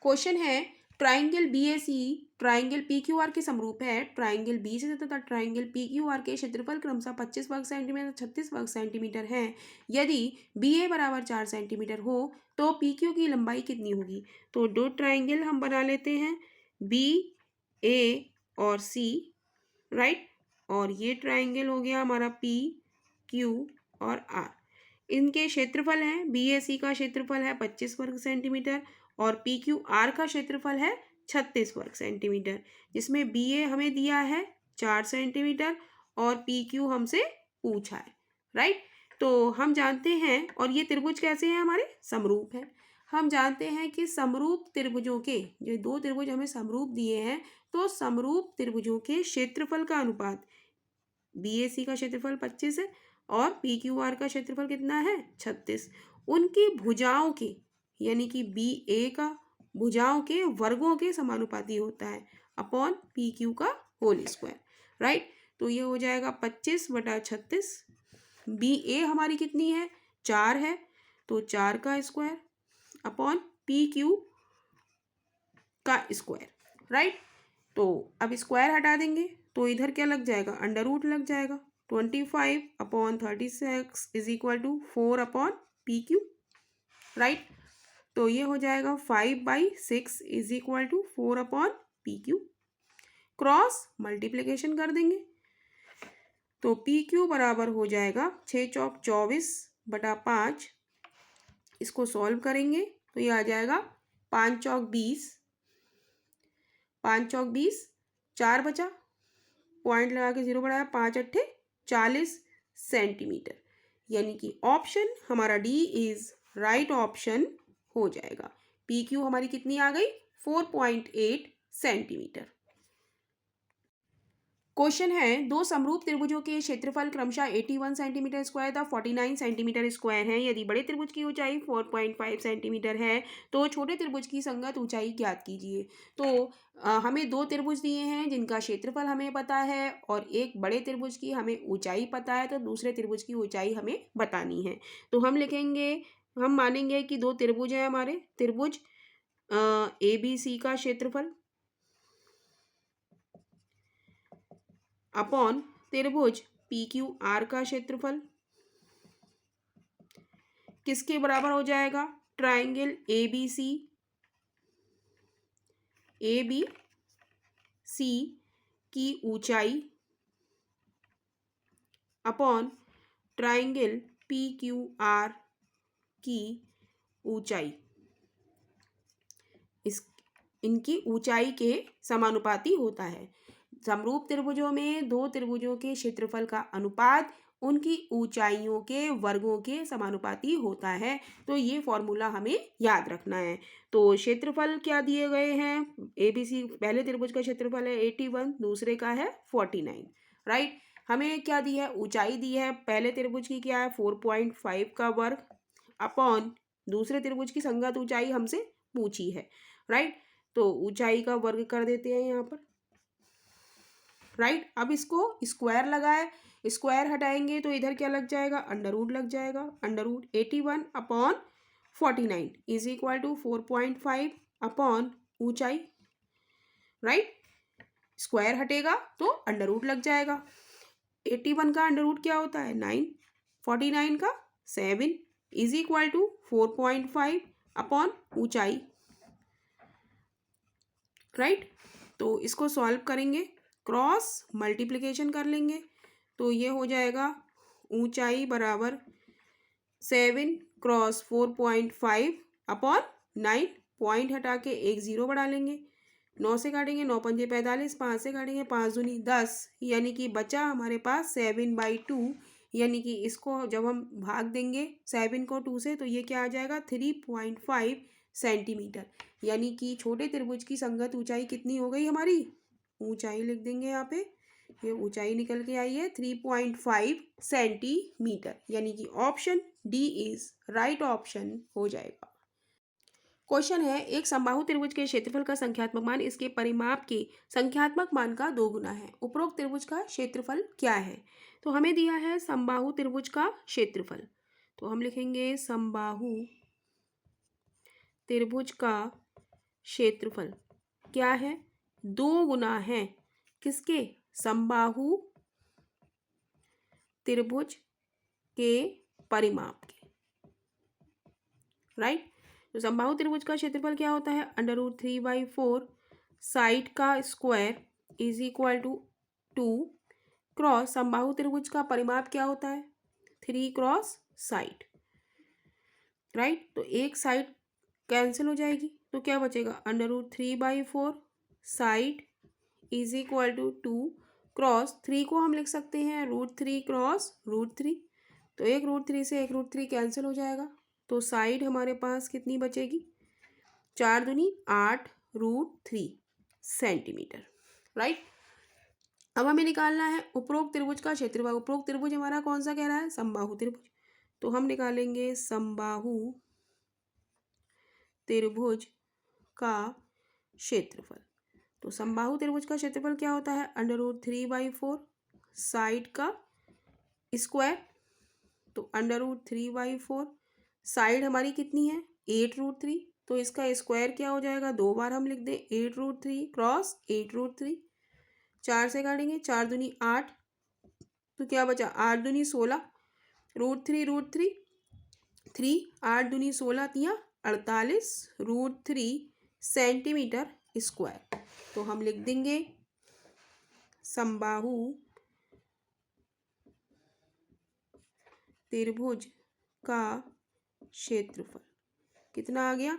Question है triangle BAC triangle PQR के समरूप है। ट्राइंगल BC तथा ट्राइंगल PQR के क्षेत्रफल क्रमशः 25 वर्ग सेंटीमीटर 36 वर्ग सेंटीमीटर है। यदि BA बराबर 4 सेंटीमीटर हो तो PQ की लंबाई कितनी होगी। तो दो ट्राइंगल हम बना लेते हैं BA और C, राइट। और ये ट्राइंगल हो गया हमारा PQ और R। इनके क्षेत्रफल हैं, BAC का क्षेत्रफल है 25 वर्ग सेंटीमीटर और PQR का क्षेत्रफल है 36 वर्ग सेंटीमीटर, जिसमें BA हमें दिया है 4 सेंटीमीटर और PQ हमसे पूछा है, राइट। तो हम जानते हैं, और ये त्रिभुज कैसे हैं, हमारे समरूप हैं। हम जानते हैं कि समरूप त्रिभुजों के, जो दो त्रिभुज हमें समरूप दिए हैं, तो समरूप त्रिभुजों के क्षेत्रफल का अनुपात BAC का क्षेत्रफल 25 है और PQR का क्षेत्रफल कितना है 36। उनकी भुजाओं के, यानी कि BA का भुजाओं के वर्गों के समानुपाती होता है अपॉन PQ का होल स्क्वायर, राइट। तो ये हो जाएगा 25/36। BA हमारी कितनी है 4 है, तो 4 का स्क्वायर अपॉन PQ का स्क्वायर, राइट। तो अब स्क्वायर हटा देंगे तो इधर क्या लग जाएगा, अंडर रूट लग जाएगा। 25/36 is equal to 4/PQ, right. तो ये हो जाएगा 5/6 is equal to 4/PQ। Cross multiplication कर देंगे तो PQ बराबर हो जाएगा 6 चौक 24/5। इसको सॉल्व करेंगे तो ये आ जाएगा 5 चौक 20, 5 चौक 20, 4 बचा, पॉइंट लगा के 0 बढ़ाया, 5 अट्ठे 40 सेंटीमीटर, यानी कि ऑप्शन हमारा डी इज राइट ऑप्शन हो जाएगा। PQ हमारी कितनी आ गई 4.8 सेंटीमीटर। क्वेश्चन है दो समरूप त्रिभुजों के क्षेत्रफल क्रमशः 81 सेंटीमीटर स्क्वायर तथा 49 सेंटीमीटर स्क्वायर है। यदि बड़े त्रिभुज की ऊंचाई 4.5 सेंटीमीटर है तो छोटे त्रिभुज की संगत ऊंचाई ज्ञात कीजिए। तो हमें दो त्रिभुज दिए हैं जिनका क्षेत्रफल हमें पता है और एक बड़े त्रिभुज की हमें ऊंचाई पता है, तो दूसरे त्रिभुज की ऊंचाई हमें बतानी है। तो हम लिखेंगे, हम मानेंगे कि दो त्रिभुज हैं हमारे, त्रिभुज ABC का क्षेत्रफल अपॉन त्रिभुज PQR का क्षेत्रफल किसके बराबर हो जाएगा, ट्राइंगल ABC की ऊंचाई अपॉन ट्राइंगल PQR की ऊंचाई, इनकी ऊंचाई के समानुपाती होता है। समरूप त्रिभुजों में दो त्रिभुजों के क्षेत्रफल का अनुपात उनकी ऊंचाइयों के वर्गों के समानुपाती होता है। तो ये फॉर्मूला हमें याद रखना है। तो क्षेत्रफल क्या दिए गए हैं, ABC पहले त्रिभुज का क्षेत्रफल है 81, दूसरे का है 49, राइट। हमें क्या दी है, ऊंचाई दी है, पहले त्रिभुज की क्या है 4.5 का वर्ग अपॉन दूसरे त्रिभुज की संगत ऊंचाई हमसे पूछी है, राइट। तो ऊंचाई का वर्ग कर देते हैं यहाँ पर, राइट। अब इसको स्क्वायर लगाए, स्क्वायर हटाएंगे तो इधर क्या लग जाएगा, अंडर रूट लग जाएगा। Under root 81/49 is equal to 4.5 upon ऊंचाई, राइट। स्क्वायर हटेगा तो अंडर रूट लग जाएगा। 81 का अंडर रूट क्या होता है 9, 49 का 7 इज इक्वल टू 4.5 अपॉन ऊंचाई, राइट। तो इसको सॉल्व करेंगे, क्रॉस मल्टीप्लिकेशन कर लेंगे तो ये हो जाएगा ऊंचाई बराबर 7 क्रॉस 4.5 अपॉन 9, पॉइंट हटा के एक 0 बढ़ा लेंगे, 9 से काटेंगे 9 पंजे 45, 5 से काटेंगे 5 दूनी 10, यानी कि बचा हमारे पास 7/2, यानी कि इसको जब हम भाग देंगे 7 को 2 से तो ये क्या आ जाएगा 3.5 सेंटीमीटर, यानी कि छोटे त्रिभुज की संगत ऊंचाई कितनी हो गई हमारी, ऊंचाई लिख देंगे यहाँ पे, ये ऊंचाई निकल के आई है 3.5 सेंटीमीटर, यानी कि option D is right option हो जाएगा। क्वेश्चन है एक समबाहु त्रिभुज के क्षेत्रफल का संख्यात्मक मान इसके परिमाप के संख्यात्मक मान का 2 गुना है। उपरोक्त त्रिभुज का क्षेत्रफल क्या है। तो हमें दिया है समबाहु त्रिभुज का क्षेत्रफल, तो हम लिखेंगे समबाहु त्रिभुज का क्षेत्रफल क्या है? 2 गुना है किसके? समबाहु त्रिभुज के परिमाप के, राइट। तो समबाहु त्रिभुज का क्षेत्रफल क्या होता है? √3/4 साइड का square is equal to 2 cross समबाहु त्रिभुज का परिमाप क्या होता है? 3 क्रॉस साइड, राइट। तो एक साइड कैंसिल हो जाएगी तो क्या बचेगा? √3/4 side is equal to 2 cross 3 को हम लिख सकते हैं √3 क्रॉस √3। तो एक √3 से एक √3 कैंसिल हो जाएगा तो साइड हमारे पास कितनी बचेगी? 4 दूनी 8 √3 सेंटीमीटर, राइट। अब हमें निकालना है उपरोक्त त्रिभुज का क्षेत्रफल। उपरोक्त त्रिभुज हमारा कौन सा कह रहा है? समबाहु त्रिभुज। तो हम निकालेंगे समबाहु त्रिभुज का क्षेत्रफल। तो समबाहु त्रिभुज का क्षेत्रफल क्या होता है? √3/4 साइड का स्क्वायर। तो √3/4 साइड हमारी कितनी है? 8 √3। तो इसका स्क्वायर क्या हो जाएगा? 2 बार हम लिख दें 8 √3 क्रॉस 8 √3। 4 से काटेंगे 4 दूनी 8 तो क्या बचा? 8 दूनी 16 √3 √3 3 8 दूनी 16 तिया 48 √3 सेंटीमीटर स्क्वायर। तो हम लिख देंगे समबाहु त्रिभुज का क्षेत्रफल कितना आ गया?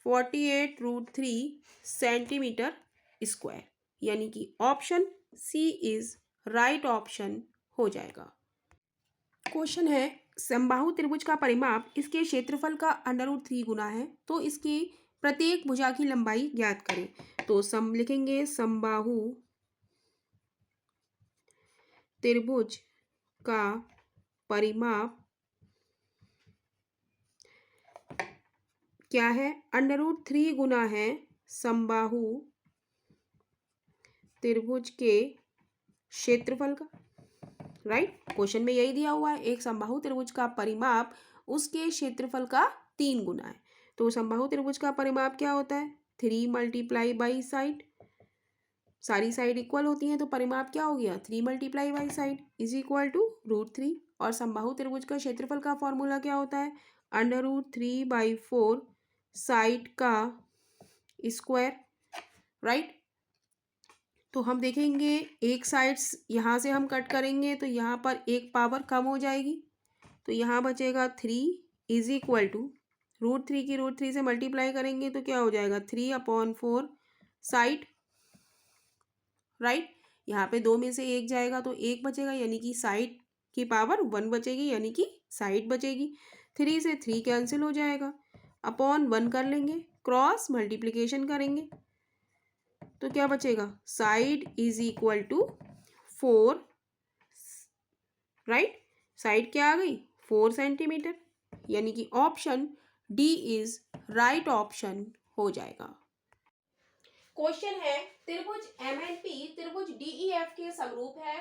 48 √3 सेंटीमीटर स्क्वायर, यानी कि option C is right option हो जाएगा। क्वेश्चन है समबाहु त्रिभुज का परिमाप इसके क्षेत्रफल का √3 गुना है तो इसकी प्रत्येक भुजा की लंबाई ज्ञात करें। तो सम लिखेंगे समबाहु त्रिभुज का परिमाप क्या है? √3 गुना है समबाहु त्रिभुज के क्षेत्रफल का, राइट। क्वेश्चन में यही दिया हुआ है, एक समबाहु त्रिभुज का परिमाप उसके क्षेत्रफल का 3 गुना है। तो समबाहु त्रिभुज का परिमाप क्या होता है? 3 मल्टीप्लाई बाई साइड, सारी साइड इक्वल होती हैं तो परिमाप क्या हो गया? 3 multiply by side is equal to √3। और समबाहु त्रिभुज का क्षेत्रफल का फॉर्मूला क्या होता है? √3/4 साइड का स्क्वायर, राइट। तो हम देखेंगे एक साइड यहाँ से हम कट करेंगे तो यहाँ पर एक पावर कम हो जाएगी तो यहाँ बचेगा 3 इज इक्वल टू √3 की √3 से मल्टीप्लाई करेंगे तो क्या हो जाएगा? 3/4 साइड, राइट। यहाँ पे 2 में से 1 जाएगा तो 1 बचेगा यानी कि साइड की पावर 1 बचेगी यानी कि साइड बचेगी। 3 से 3 कैंसिल हो जाएगा, अपॉन 1 कर लेंगे, क्रॉस मल्टीप्लिकेशन करेंगे तो क्या बचेगा? Side is equal to 4, right. Side क्या आ गई? 4 सेंटीमीटर, यानी कि option D is right option हो जाएगा। क्वेश्चन है त्रिभुज MNP त्रिभुज DEF के समरूप है।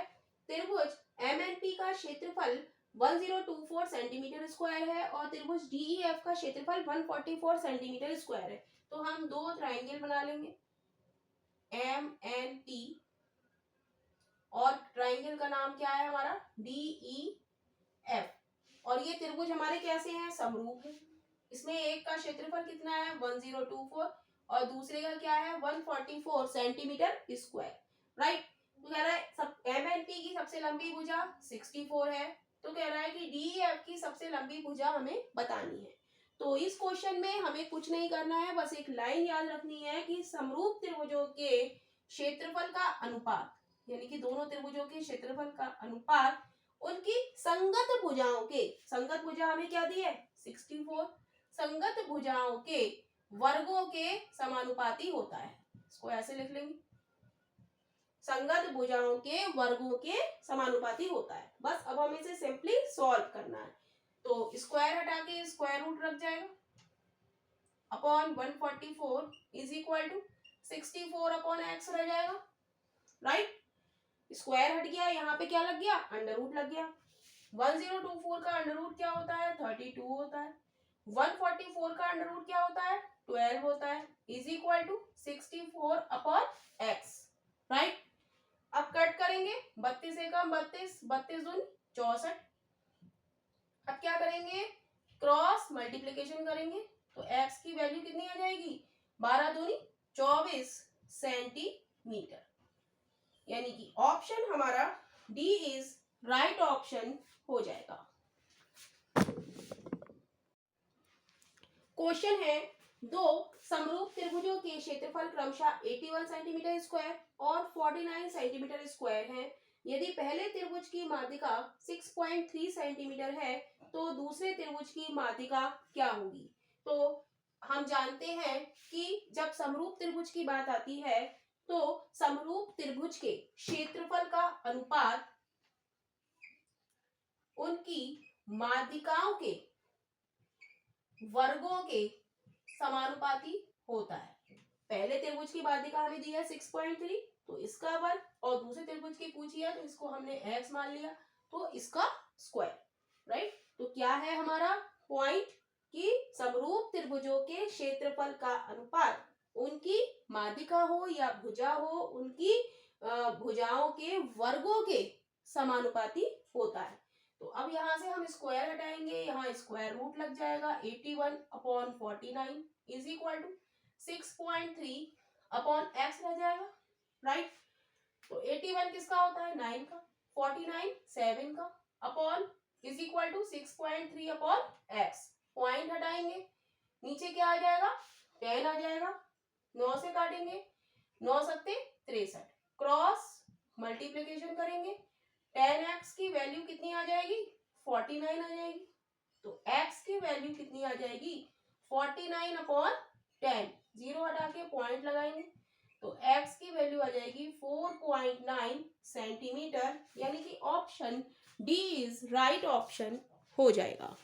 त्रिभुज MNP का क्षेत्रफल 1024 सेंटीमीटर स्क्वायर है और त्रिभुज DEF का क्षेत्रफल 144 सेंटीमीटर स्क्वायर है। तो हम दो ट्राइंगल बना लेंगे MNP और ट्राइंगल का नाम क्या है हमारा? DEF। और ये त्रिभुज हमारे कैसे हैं? समरूप है। इसमें एक का क्षेत्रफल कितना है? 1024 और दूसरे का क्या है? 144 सेंटीमीटर स्क्वायर, राइट। तो कह रहा है सब MNP की सबसे लंबी भुजा 64 है तो कह रहा है कि DEF की सबसे लंबी भुजा हमें बतानी है। तो इस क्वेश्चन में हमें कुछ नहीं करना है, बस एक लाइन याद रखनी है कि समरूप त्रिभुजों के क्षेत्रफल का अनुपात, यानी कि दोनों त्रिभुजों के क्षेत्रफल का अनुपात उनकी संगत भुजाओं के, संगत भुजा हमें क्या दी है? 64, संगत भुजाओं के वर्गों के समानुपाती होता है। इसको ऐसे लिख लेंगे, संगत भुजाओं के वर्गों के समानुपाती होता है। बस अब हमें इसे सिंपली सॉल्व करना है। तो स्क्वायर हटा के स्क्वायर रूट रख जाएगा, upon 144 is equal to 64 upon X रह जाएगा, राइट। स्क्वायर हट गया, यहाँ पे क्या लग गया? अंडर रूट लग गया। 1024 का अंडर रूट क्या होता है? 32 होता है। 144 का अंडर रूट क्या होता है? 12 होता है। Is equal to 64 upon X, right. अब कट करेंगे, 32 एकम 32, 32 दूनी 64। अब क्या करेंगे, क्रॉस मल्टीप्लीकेशन करेंगे, तो x की वैल्यू कितनी आ जाएगी, 12 दूनी 24 सेंटीमीटर। यानी कि ऑप्शन हमारा डी इज राइट ऑप्शन हो जाएगा। क्वेश्चन है, दो समरूप त्रिभुजों के क्षेत्रफल क्रमशः 81 सेंटीमीटर स्क्वायर और 49 सेंटीमीटर स्क्वायर हैं। यदि पहले त्रिभुज की माध्यिका 6.3 सेंटीमीटर है तो दूसरे त्रिभुज की माध्यिका क्या होगी। तो हम जानते हैं कि जब समरूप त्रिभुज की बात आती है तो समरूप त्रिभुज के क्षेत्रफल का अनुपात उनकी माध्यिकाओं के वर्गों के समानुपाती होता है। पहले त्रिभुज की माध्यिका हमें दी है 6.3, तो इसका वर्ग, और दूसरे त्रिभुज की पूछी है तो इसको हमने x मान लिया, तो इसका स्क्वायर, राइट। तो क्या है हमारा पॉइंट कि समरूप त्रिभुजों के क्षेत्रफल का अनुपात उनकी माध्यिका हो या भुजा हो, उनकी भुजाओं के वर्गों के समानुपाती होता है। तो अब यहां से हम स्क्वायर हटाएंगे, यहाँ स्क्वायर रूट लग जाएगा, 81 upon 49 is equal to 6.3 upon X रह जाएगा, राइट। तो 81 किसका होता है, 9 का, 49 7 का, upon is equal to 6.3 upon x. Point हटाएंगे, नीचे क्या आ जाएगा, 10 आ जाएगा, 9 से काटेंगे, 9 सत्ते 63, क्रॉस मल्टीप्लीकेशन करेंगे, 10x की वैल्यू कितनी आ जाएगी, 49 आ जाएगी। तो x की वैल्यू कितनी आ जाएगी, 49 अपॉन 10, जीरो हटा के पॉइंट लगाएंगे, तो x की वैल्यू आ जाएगी 4.9 सेंटीमीटर। यानी कि option D is right option हो जाएगा।